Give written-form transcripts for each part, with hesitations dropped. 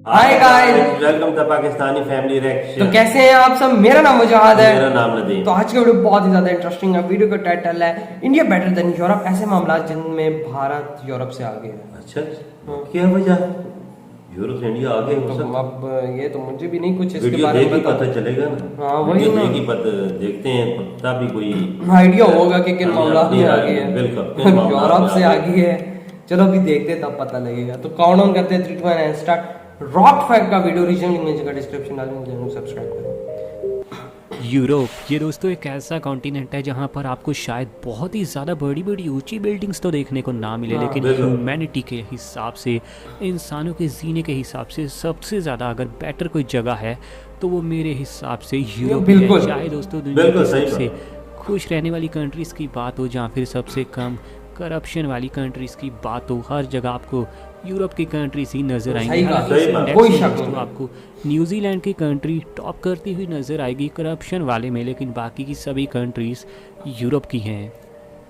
Hi guys, welcome to Pakistani family reaction. तो कैसे हैं आप सब। मेरा नाम मुजाहिद है। मेरा नाम नदीम। तो आज की वीडियो बहुत ही ज्यादा इंटरेस्टिंग है। वीडियो का टाइटल है इंडिया बेटर देन यूरोप, ऐसे मामला जिनमें भारत यूरोप से आगे है। अच्छा, क्या वजह? यूरोप से इंडिया आगे हो तो सकता? अब ये तो मुझे भी नहीं कुछ इसके वीडियो बारे देख में ही पता चलेगा ना। हाँ, वही वीडियो ना। देख ही पता देखते हैं, पता भी कोई आइडिया होगा कि किन मामला में आगे है। बिल्कुल, किन मामलात में यूरोप से आगे आगे है। चलो अभी देखते हैं तब पता लगेगा। तो काउंट डाउन करते हैं 3 2 1 एंड स्टार्ट। रॉक फैक्ट का वीडियो रीजनल लिंक का डिस्क्रिप्शन डाल दूंगा, चैनल सब्सक्राइब करें। यूरोप ये दोस्तों एक ऐसा कॉन्टिनेंट है जहाँ पर आपको शायद बहुत ही ज़्यादा बड़ी बड़ी ऊंची बिल्डिंग्स तो देखने को ना मिले, हाँ, लेकिन बिल्कुल। ह्यूमैनिटी के हिसाब से, इंसानों के जीने के हिसाब से सबसे ज़्यादा अगर बेटर कोई जगह है तो वो मेरे हिसाब से यूरोप ही बिल्कुल। है। चाहे दोस्तों दुनिया बिल्कुल की सही सबसे खुश रहने वाली कंट्रीज़ की बात हो या फिर सबसे कम करप्शन वाली कंट्रीज़ की बात हो, हर जगह आपको यूरोप की कंट्रीज ही नजर आएंगी। सही बात, हालांकि सही इस बात। इंडेक्स कोई में शक दोस्तों नहीं। आपको न्यूजीलैंड की कंट्री टॉप करती हुई नजर आएगी करप्शन वाले में, लेकिन बाकी की सभी कंट्रीज यूरोप की हैं।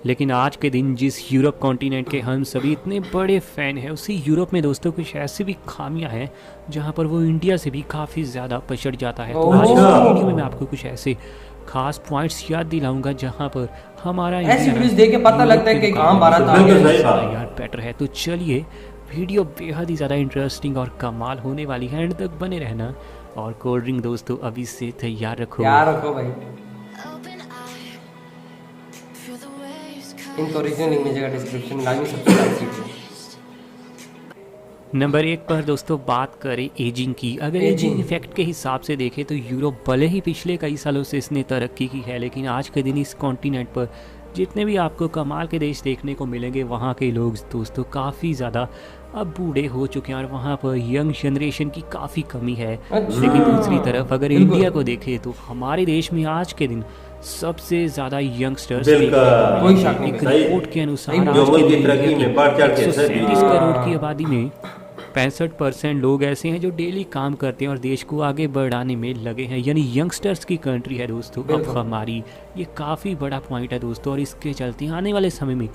लेकिन आज के दिन जिस यूरोप कॉन्टिनेंट के हम सभी इतने बड़े फ़ैन हैं, उसी यूरोप में दोस्तों कुछ ऐसी भी खामियां हैं जहां पर वो इंडिया से भी काफ़ी ज़्यादा पछड़ जाता है। तो आज इस अच्छा। वीडियो में मैं आपको कुछ ऐसे खास पॉइंट्स याद दिलाऊंगा जहां पर हमारा ऐसी इंडिया वीडियोस देख के पता लगता है कि कहाँ भारत आगे है। सही बात। यार बेटर है। तो चलिए, वीडियो बेहद ही ज़्यादा इंटरेस्टिंग और कमाल होने वाली है, एंड तक बने रहना। और कोल्ड ड्रिंक दोस्तों अभी से तैयार रखो। यार रखो भाई, इनको रीजनल लिंक मिल जाएगा डिस्क्रिप्शन में, लाजमी सब्सक्राइब कीजिए। नंबर 1 पर दोस्तों बात करें एजिंग की। अगर एजिंग एजिंग। इफेक्ट के हिसाब से देखें तो यूरोप भले ही पिछले कई सालों से इसने तरक्की की है, लेकिन आज के दिन इस कॉन्टिनेंट पर जितने भी आपको कमाल के देश देखने को मिलेंगे, वहाँ के लोग दोस्तों काफ़ी ज़्यादा अब बूढ़े हो चुके हैं और वहाँ पर यंग जनरेशन की काफ़ी कमी है। अच्छा। लेकिन दूसरी तरफ अगर बिल्कुल। इंडिया को देखें तो हमारे देश में आज के दिन सबसे ज़्यादा यंगस्टर्स बिल्कुल। कोई शक नहीं। एक सही। रिपोर्ट के अनुसार सही। आज जो के मुल्क की दिन तरक्की इंडिया में बढ़ चढ़ के 137 हाँ। करोड़ की आबादी में 65% लोग ऐसे हैं जो डेली काम करते हैं और देश को आगे बढ़ाने में लगे हैं, यानी यंगस्टर्स की कंट्री है दोस्तों अब बिल्कुल। हमारी। ये काफ़ी बड़ा पॉइंट है दोस्तों, और इसके चलते आने वाले समय में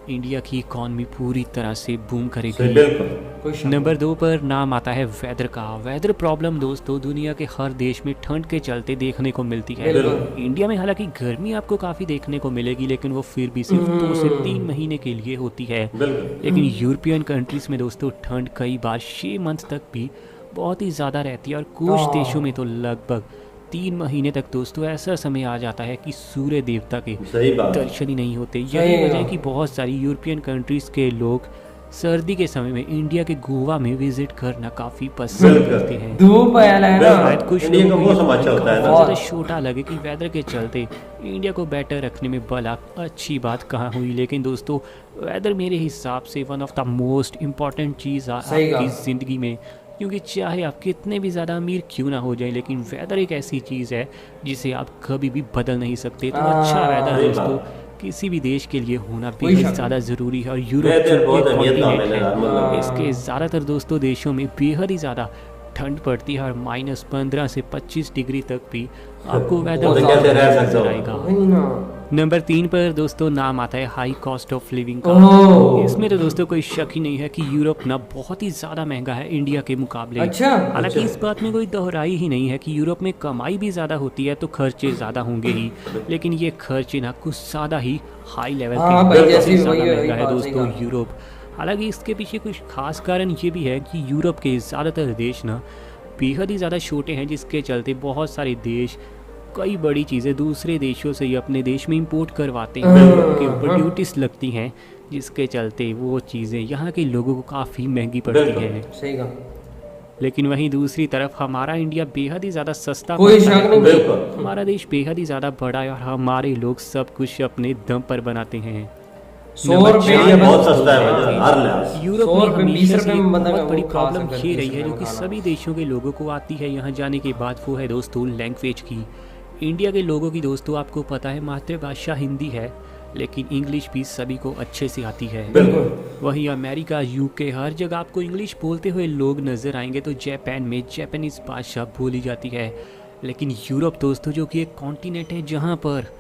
इंडिया की इकॉनमी पूरी तरह से बूम करेगी। बिल्कुल। कोई शक नंबर 2 पर नाम आता है वेदर का। वेदर प्रॉब्लम दोस्तों दुनिया के हर देश में ठंड के चलते देखने को मिलती है। बिल्कुल। इंडिया में हालांकि गर्मी आपको काफ़ी देखने को मिलेगी, लेकिन वो फिर भी सिर्फ 2 से 3 महीने के लिए होती है। बिल्कुल। लेकिन यूरोपियन कंट्रीज में दोस्तों ठंड कई बार 6 मंथ तक भी बहुत ही ज़्यादा रहती है, और कुछ हाँ। देशों में तो लगभग 3 महीने तक दोस्तों ऐसा समय आ जाता है कि सूर्य देवता के सही बात। दर्शन ही नहीं होते। सही यही है। वजह है कि बहुत सारी यूरोपियन कंट्रीज के लोग सर्दी के समय में इंडिया के गोवा में विजिट करना काफ़ी पसंद बिल्कुल। करते हैं। धूप है ना। शायद कुछ इंडिया का लोगों को मौसम ये अच्छा होता है ना। बहुत ज़्यादा छोटा लगे कि वेदर के चलते इंडिया को बेटर रखने में भला अच्छी बात कहाँ हुई, लेकिन दोस्तों वेदर मेरे हिसाब से one of the most important चीज़ सही आपकी कहा। ज़िंदगी में। क्योंकि चाहे आप कितने भी ज़्यादा अमीर क्यों ना हो जाए, लेकिन वेदर एक ऐसी चीज़ है जिसे आप कभी भी बदल नहीं सकते। तो अच्छा वेदर सही दोस्तों बात। किसी भी देश के लिए होना कोई बेहद शक ज़्यादा ज़रूरी है। और यूरोप वेदर जो बहुत एक अहमियत का कॉन्टिनेंट है है, मतलब। इसके ज़्यादातर दोस्तों देशों में बेहद ही ज़्यादा ठंड पड़ती है, और -15 से 25 डिग्री तक भी आपको वेदर तो कैसे रह सकते नजर हो? आएगा। वही ना। नंबर 3 पर दोस्तों नाम आता है हाई कॉस्ट ऑफ लिविंग का। ओह। इसमें तो दोस्तों कोई शक ही नहीं है कि यूरोप ना बहुत ही ज़्यादा महंगा है इंडिया के मुकाबले। अच्छा। हालांकि इस बात में कोई दोहराई ही नहीं है कि यूरोप में कमाई भी ज़्यादा होती है तो खर्चे ज़्यादा होंगे ही, लेकिन ये खर्चे ना कुछ ज़्यादा ही हाई लेवल हाँ के भाई, हैं। जैसे ज़्यादा वही- वही महंगा है बात सही दोस्तों कहा। यूरोप। हालांकि इसके पीछे कुछ खास कारण ये भी है कि यूरोप के ज़्यादातर देश ना बेहद ही ज़्यादा छोटे हैं, जिसके चलते बहुत सारे देश कई बड़ी चीज़ें दूसरे देशों से ही अपने देश में इंपोर्ट करवाते हैं। उनके ऊपर ड्यूटीज लगती हैं, जिसके चलते वो चीज़ें यहाँ के लोगों को काफ़ी महंगी पड़ती बिल्कुल। हैं। सही कहा। लेकिन वहीं दूसरी तरफ हमारा इंडिया बेहद ही ज़्यादा सस्ता कोई पड़ता शक है। नहीं। बिल्कुल। हमारा देश बेहद ही ज़्यादा बड़ा है और हमारे लोग सब कुछ अपने दम पर बनाते हैं। 100 नंबर रुपए चार ये पर बहुत दोस्तों सस्ता है है वजह, हर लिहाज। यूरोप 100 में रुपए, 20 हमेशा से रुपए एक में बंदा बहुत बड़ी वो खा प्रॉब्लम सकता है, ये 30 रही है रुपए जो कि में खाना। सभी देशों के लोगों को आती है यहाँ जाने के बाद, वो है दोस्तों लैंग्वेज की। इंडिया के लोगों की दोस्तों आपको पता है मातृभाषा हिंदी है, लेकिन इंग्लिश भी सभी को अच्छे से आती है। बिल्कुल। वहीं अमेरिका, यूके, हर जगह आपको इंग्लिश बोलते हुए लोग नज़र आएंगे, तो जापान में जापानीज भाषा बोली जाती है। लेकिन यूरोप दोस्तों जो कि एक कॉन्टिनेंट है जहाँ पर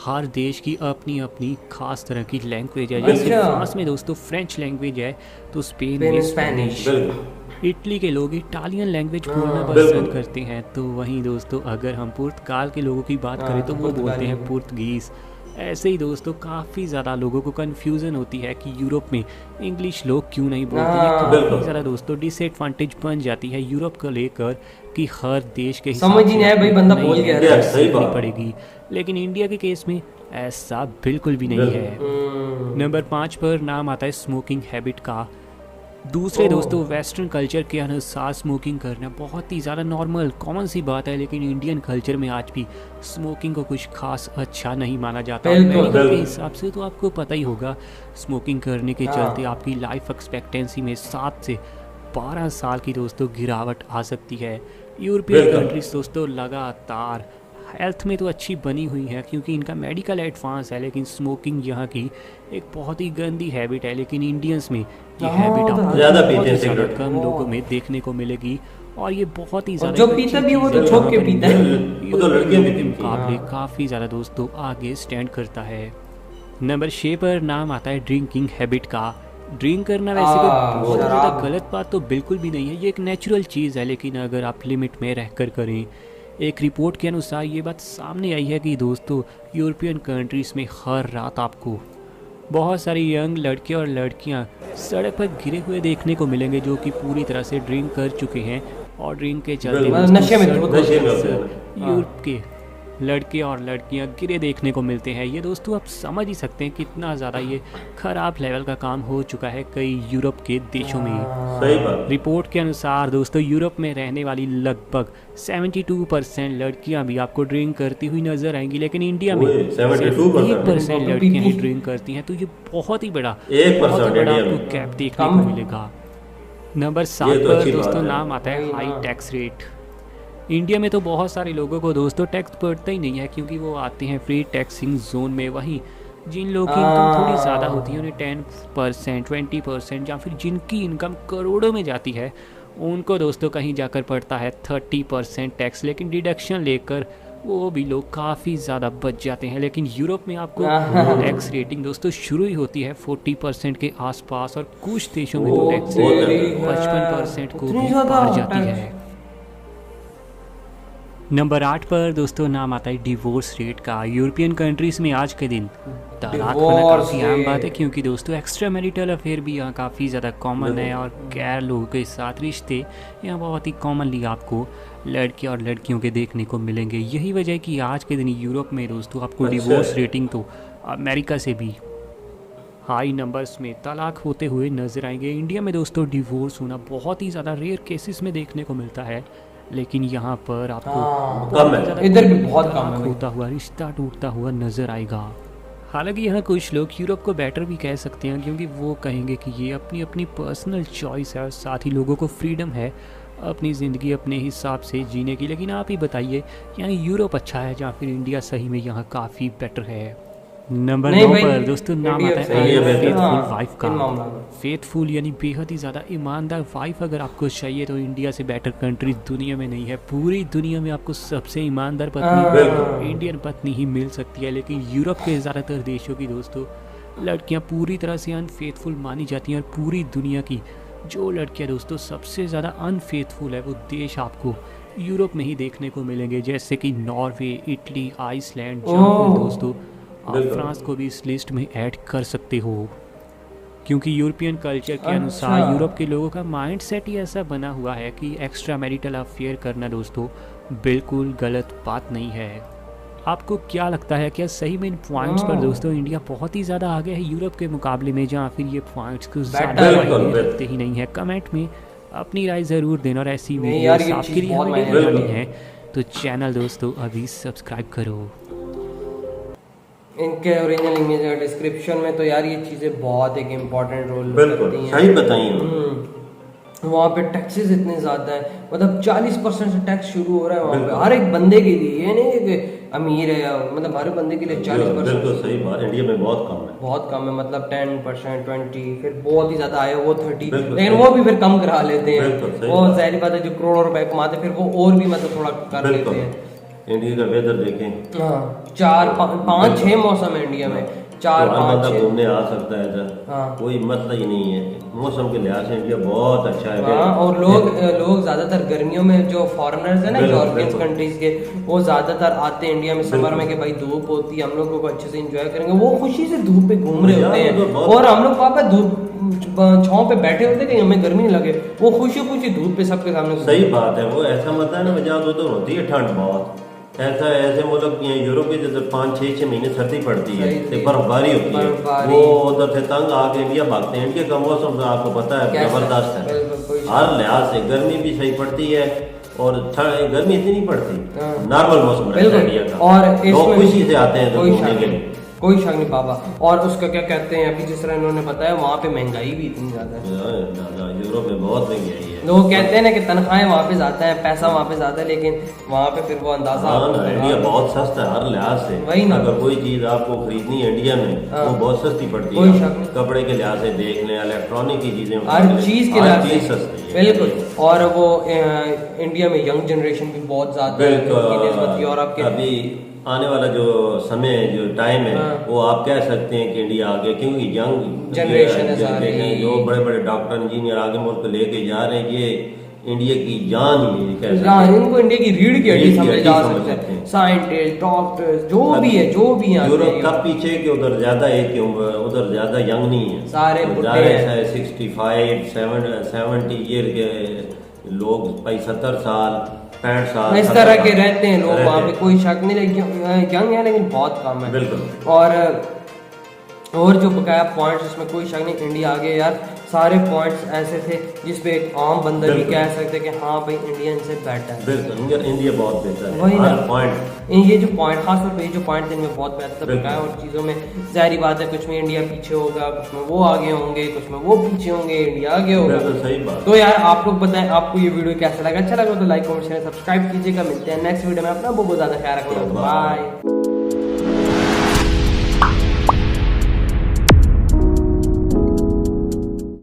हर देश की अपनी अपनी खास तरह की लैंग्वेज है। जैसे अच्छा। फ्रांस में दोस्तों फ्रेंच लैंग्वेज है, तो स्पेन में स्पेनिश। स्पेनिश। बिल्कुल। इटली के लोग इटालियन लैंग्वेज बोलना हाँ, पसंद बिल्कुल। करते हैं, तो वहीं दोस्तों अगर हम पुर्तगाल के लोगों की बात करें तो वो बोलते पुर्तगाली। हैं पुर्तगीज़। ऐसे ही दोस्तों काफ़ी ज़्यादा लोगों को कन्फ्यूज़न होती है कि यूरोप में इंग्लिश लोग क्यों नहीं बोलते। ये हाँ। काफ़ी बिल्कुल। ज़्यादा दोस्तों डिसएडवांटेज बन जाती है यूरोप को लेकर कि हर देश के समझ ही नहीं आया भाई, बंदा बोल क्या रहा है। सही सीखनी बात। पड़ेगी। लेकिन इंडिया के केस में ऐसा बिल्कुल भी नहीं है। नंबर 5 पर नाम आता है स्मोकिंग हैबिट का। दूसरे दोस्तों वेस्टर्न कल्चर के अनुसार स्मोकिंग करना बहुत ही ज़्यादा नॉर्मल कॉमन सी बात है, लेकिन इंडियन कल्चर में आज भी स्मोकिंग को कुछ खास अच्छा नहीं माना जाता। और बिल्कुल, मेडिकल के बिल्कुल। हिसाब से तो आपको पता ही होगा, स्मोकिंग करने के हाँ। चलते आपकी लाइफ एक्सपेक्टेंसी में 7 से 12 साल की दोस्तों गिरावट आ सकती है। यूरोपियन बिल्कुल। कंट्रीज दोस्तों लगातार हेल्थ में तो अच्छी बनी हुई है क्योंकि इनका मेडिकल एडवांस है, लेकिन स्मोकिंग यहाँ की एक बहुत ही गंदी हैबिट है। लेकिन इंडियंस में ये हाँ, हैबिट तो आपको ज़्यादा बहुत पीते ही हैं ज़्यादा सिगरेट। कम लोगों में देखने को मिलेगी, और ये बहुत ही ज़्यादा जो एक अच्छी पीता भी है वो चीज़ तो छोप के यहाँ पर पीता है। इंडियन वो तो लड़कियां भी के पीती हैं। मुकाबले हाँ। काफ़ी ज़्यादा दोस्तों आगे स्टैंड करता है। नंबर 6 पर नाम आता है ड्रिंकिंग हैबिट का। ड्रिंक करना वैसे कोई बहुत ही ज़्यादा शराब। गलत बात तो बिल्कुल भी नहीं है, ये एक नेचुरल चीज़ है, लेकिन अगर आप लिमिट में रहकर करें। एक रिपोर्ट के अनुसार ये बात सामने आई है कि दोस्तों यूरोपियन कंट्रीज़ में हर रात आपको बहुत सारी यंग लड़के और लड़कियां सड़क पर गिरे हुए देखने को मिलेंगे, जो कि पूरी तरह से ड्रिंक कर चुके हैं और ड्रिंक के चलते बिल्कुल। दोस्तों नशे में सड़क थे, पर नशे में होते अक्सर हैं। यूरोप के लड़के और लड़कियां गिरे देखने को मिलते हैं। ये दोस्तों आप समझ ही सकते हैं कितना ज़्यादा ये खराब लेवल का काम हो चुका है कई यूरोप के देशों में। सही बात। रिपोर्ट के अनुसार दोस्तों यूरोप में रहने वाली लगभग 72% लड़कियां भी आपको ड्रिंक करती हुई नजर आएंगी, लेकिन इंडिया में ओए, 72% 1% लड़कियां ही ड्रिंक करती हैं। तो ये बहुत ही बड़ा 1% बड़ा इंडिया आपको में। गैप देखने कम। को मिलेगा। नंबर 7 ये तो पर अच्छी बात दोस्तों है। नाम आता है वही हाई ना। Tax rate. इंडिया में तो बहुत सारे लोगों को दोस्तों टैक्स पड़ता ही नहीं है क्योंकि वो आते हैं फ्री टैक्सिंग जोन में। वहीं जिन लोगों की इनकम थोड़ी ज़्यादा होती है उन्हें 10%, 20% या फिर जिनकी इनकम करोड़ों में जाती है उनको दोस्तों कहीं जाकर पड़ता है 30% टैक्स। लेकिन डिडक्शन लेकर वो भी लोग काफ़ी ज़्यादा बच जाते हैं। लेकिन यूरोप में आपको टैक्स रेटिंग दोस्तों शुरू ही होती है 40% के आसपास, और कुछ देशों में तो टैक्स रेटिंग 55% को इतनी भी ज़्यादा पार जाती टैक्स। है। नंबर 8 पर दोस्तों नाम आता है डिवोर्स रेट का। यूरोपियन कंट्रीज़ में आज के दिन तलाक होना डिवोर्स काफ़ी आम बात है रेट। क्योंकि दोस्तों एक्स्ट्रा मैरिटल अफेयर भी यहाँ काफ़ी ज़्यादा कॉमन है, और गैर लोगों के साथ रिश्ते यहाँ बहुत ही कॉमनली आपको लड़के और लड़कियों के देखने को मिलेंगे। यही वजह है कि आज के दिन यूरोप में दोस्तों आपको अच्छा। डिवोर्स रेटिंग तो अमेरिका से भी हाई नंबर्स में तलाक होते हुए नजर आएंगे। इंडिया में दोस्तों डिवोर्स होना बहुत ही ज़्यादा रेयर केसेस में देखने को मिलता है, लेकिन यहाँ पर आपको हाँ, बहुत कम है। ही ज़्यादा इधर भी बहुत कम है तलाक भाई। होता हुआ, रिश्ता टूटता हुआ नजर आएगा। हालांकि यहाँ कुछ लोग यूरोप को बेटर भी कह सकते हैं क्योंकि वो कहेंगे कि ये अपनी अपनी पर्सनल चॉइस है और साथ ही लोगों को फ्रीडम है अपनी ज़िंदगी अपने हिसाब से जीने की। लेकिन आप ही बताइए, यहाँ यूरोप अच्छा है या फिर इंडिया सही में यहाँ काफ़ी बेटर है? नंबर नहीं 9 भाई, पर दोस्तों नाम इंडिया आता सही है है, फेथफुल हाँ, वाइफ इन का। मामला में। फेथफुल यानी बेहद ही ज़्यादा ईमानदार वाइफ अगर आपको चाहिए तो इंडिया से बेटर कंट्री दुनिया में नहीं है। पूरी दुनिया में आपको सबसे ईमानदार पत्नी बिल्कुल। इंडियन पत्नी ही मिल सकती है, लेकिन यूरोप के ज़्यादातर देशों की दोस्तों लड़कियां पूरी तरह से अनफेथफुल मानी जाती हैं। और पूरी दुनिया की जो लड़कियां दोस्तों सबसे ज़्यादा अनफेथफुल है वो देश आपको यूरोप में ही देखने को मिलेंगे, जैसे कि नॉर्वे, इटली, आइसलैंड, या फिर दोस्तों आप बिल्कुल। फ्रांस को भी इस लिस्ट में ऐड कर सकते हो। क्योंकि यूरोपियन कल्चर के अनुसार अच्छा। यूरोप के लोगों का माइंड सेट ही ऐसा बना हुआ है कि एक्स्ट्रा मैरिटल अफेयर करना दोस्तों बिल्कुल गलत बात नहीं है। आपको क्या लगता है, क्या सही में इन पॉइंट्स पर दोस्तों इंडिया बहुत ही ज़्यादा आगे है यूरोप के मुकाबले में, जहाँ फिर ये पॉइंट्स कुछ ज़्यादा बिल्कुल, मायने बिल्कुल। रखते ही नहीं है? कमेंट में अपनी राय ज़रूर देना, और ऐसी नहीं यार, वीडियोस ये आपके चीज़ लिए बहुत हमें मायने बनानी रखती है, तो चैनल दोस्तों अभी सब्सक्राइब करो। इनके ओरिजिनल इमेज का डिस्क्रिप्शन में तो यार ये चीज़ें बहुत एक इम्पोर्टेंट रोल बिल्कुल करती हैं। सही बताइए। वहाँ पे टैक्सेस इतने ज़्यादा हैं, मतलब 40% से टैक्स शुरू हो रहा है वहाँ पे बिल्कुल। हर एक बंदे के लिए। ये नहीं है कि अमीर है या मतलब हर बंदे के लिए बिल्कुल 40%। सही बात। इंडिया में बहुत कम है। बहुत कम है, मतलब 10%, 20, फिर बहुत ही ज्यादा आया वो 30, बिल्कुल लेकिन सही। वो भी फिर कम करा लेते बिल्कुल हैं। सही वो बात। जाहिर बात है जो करोड़ों रुपए कमाते हैं, फिर वो और भी मतलब थोड़ा कर लेते बिल्कुल। हैं। इंडिया का वेदर देखें। हाँ, 4, 5, 6 मौसम है इंडिया में। 4 तो हर 5 बंदा 6। घूमने आ सकता है इधर, हाँ। कोई मसला ही नहीं है। मौसम के लिहाज से इंडिया बहुत अच्छा है। हाँ, और लोग ज्यादातर गर्मियों में जो फॉरेनर्स है ना बिल्कुल, यूरोपियन बिल्कुल। कंट्रीज के, वो ज्यादातर आते हैं इंडिया में समर बिल्कुल। में कि भाई धूप होती है, हम लोगों को अच्छे से एंजॉय करेंगे। वो खुशी से धूप पे घूम रहे यार, होते वो तो हैं बहुत- और हम लोग पापा धूप छांव पे बैठे होते हैं कि हमें गर्मी नहीं लगे, वो खुशी खुशी धूप पे सबके सामने सही बात है। वो ऐसा मत है ना, वजह तो होती है ठंड बहुत। ऐसा ऐसे मुल्क यूरोप के जैसे 5-6 महीने सर्दी पड़ती है, सही, तो बर्फबारी होती है, बर्फबारी। वो उधर से तंग आके इंडिया भागते हैं। इंडिया का मौसम तो आपको पता है कैसा? जबरदस्त है, बिल्कुल, कोई हर लिहाज से। गर्मी भी सही पड़ती है और गर्मी इतनी नहीं पड़ती, हाँ। नॉर्मल मौसम रहता है इंडिया का। और लोग इसमें खुशी से आते हैं तो कोई घूमने शक के नहीं, लिए। कोई शक नहीं बाबा। और उसका क्या कहते हैं, अभी जिस तरह इन्होंने बताया वहाँ पे महंगाई भी इतनी ज्यादा है। यूरोप में बहुत महंगाई है। लोग कहते हैं ना कि तनख्वाहें वहाँ पे जाता है, पैसा वहाँ पे जाता है, लेकिन वहाँ पे फिर वो अंदाजा हाँ आपको ना, लगा। इंडिया बहुत सस्ता है हर लिहाज से। वही ना। अगर कोई चीज आपको खरीदनी है इंडिया में, हाँ। वो बहुत सस्ती पड़ती कोई है। शक नहीं। कपड़े के लिहाज से देख लें, इलेक्ट्रॉनिक की चीजें, हर चीज के हर लिहाज चीज से सस्ती है। बिल्कुल। और वो इंडिया में यंग जनरेशन भी बहुत ज्यादा है की निस्बत यूरोप के। अभी आने वाला जो समय जो टाइम है, हाँ। वो आप कह सकते हैं कि इंडिया आगे, क्योंकि यंग जनरेशन है सारी। जो बड़े बड़े डॉक्टर इंजीनियर आगे मुल्क लेके जा रहे हैं, ये इंडिया की जान ही कह सकते हाँ, हैं। इनको इंडिया की रीढ़ की हड्डी रीढ़ की समझे हड्डी जा समझ सकते सकते हैं। हैं। साइंटिस्ट, डॉक्टर्स, जो भी है यूरोप कब पीछे कि उधर ज्यादा है कि उधर ज्यादा यंग नहीं है, सारे तो बुड्ढे ज़्यादा हैं। ऐसा है 65 70 ईयर के लोग, 70 साल 65 साल इस 70 तरह के साल रहते हैं लोग रहते वहाँ पे, हैं। कोई शक नहीं। लेकिन यंग है लेकिन बहुत कम है। बिल्कुल। और जो बकाया पॉइंट्स, इसमें कोई शक नहीं इंडिया आगे यार। सारे पॉइंट्स ऐसे थे जिसपे एक आम बंदा भी बिल्कुल। कह सकते कि हाँ भाई इंडिया इनसे बेटर है। बिल्कुल, इंडिया बहुत बेहतर है वही ना। हर पॉइंट। ये जो पॉइंट, खासतौर पे ये जो पॉइंट इनमें बहुत बेहतर बिल्कुल। बकाया। और चीज़ों में जाहिर बात है, कुछ में इंडिया पीछे होगा, कुछ में वो आगे होंगे, कुछ में वो पीछे होंगे, इंडिया आगे होगा। बिल्कुल सही बात। तो यार आप लोग बताएं आपको ये वीडियो कैसा लगा। अच्छा लगा तो लाइक कमेंट शेयर सब्सक्राइब कीजिएगा। मिलते हैं नेक्स्ट वीडियो में। अपना बहुत ज़्यादा ख्याल रखो। बाय।